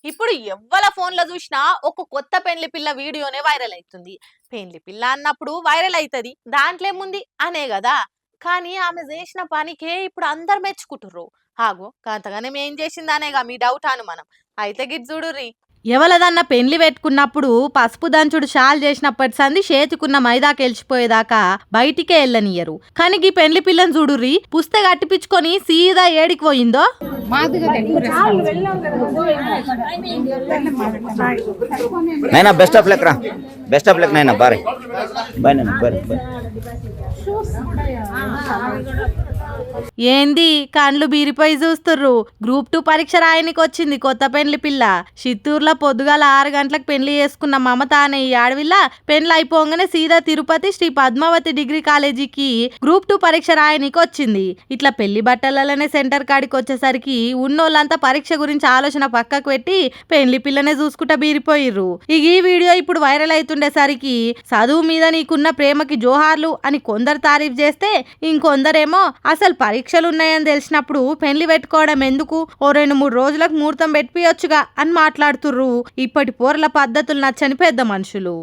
ఇప్పుడు ఎవ్వల ఫోన్లో చూసినా ఒక కొత్త పెండ్లి పిల్ల వీడియోనే వైరల్ అవుతుంది. పెండ్లి పిల్ల అన్నప్పుడు వైరల్ అవుతుంది, దాంట్లో ఏముంది అనే కదా. కానీ ఆమె చేసిన పనికే ఇప్పుడు అందరు మెచ్చుకుంటుర్రు. ఆగో కాంతగానే ఏం చేసిందనేగా మీ డౌట్ అనుమానం. అయితే గిట్ చూడుర్రి. ఎవలదన్న పెండ్లి పెట్టుకున్నప్పుడు పసుపు దంచుడు షాల్ చేసినప్పటి సంది చేతికున్న మైదాకి వెళ్ళిపోయేదాకా బయటికే వెళ్ళనియరు. కానీ ఈ పెండ్లి పిల్లని చూడుర్రి, పుస్తక అట్టిపించుకొని సీదా ఏడికి పోయిందో. నైనా బెస్ట్ ఆఫ్ లక్ రా, బెస్ట్ ఆఫ్ లక్ నైనా. బాయ్ బాయ్ నైనా, బాయ్ బాయ్. ఏంది కండ్లు బీరిపోయి చూస్తుర్రు? గ్రూప్ 2 పరీక్ష రాయనికి వచ్చింది కొత్త పెండ్లి పిల్ల. చిత్తూరులో పొద్దుగాల 6 గంటలకు పెండ్లి చేసుకున్న మమత అనే ఈ ఆడవిల్ల పెండ్లి అయిపోగానే సీదా తిరుపతి శ్రీ పద్మావతి డిగ్రీ కాలేజీకి గ్రూప్ 2 పరీక్ష రాయనికి వచ్చింది. ఇట్లా పెళ్లి బట్టలనే సెంటర్ కాడికి వచ్చేసరికి ఉన్నోళ్ళంతా పరీక్ష గురించి ఆలోచన పక్కకు పెట్టి పెండ్లి పిల్లనే చూసుకుంటా బీరిపోయిర్రు. ఇక ఈ వీడియో ఇప్పుడు వైరల్ అవుతుండేసరికి చదువు మీద నీకున్న ప్రేమకి జోహార్లు అని కొందరు తారీఫ్ చేస్తే, ఇంకొందరేమో అసలు పరీక్షలు ఉన్నాయని తెలిసినప్పుడు పెండ్లి పెట్టుకోవడం ఎందుకు, ఓ 2-3 రోజులకు ముహూర్తం పెట్టియొచ్చుగా అని మాట్లాడుతుర్రు ఇప్పటి పోర్ల పద్ధతులు నచ్చని పెద్ద మనుషులు.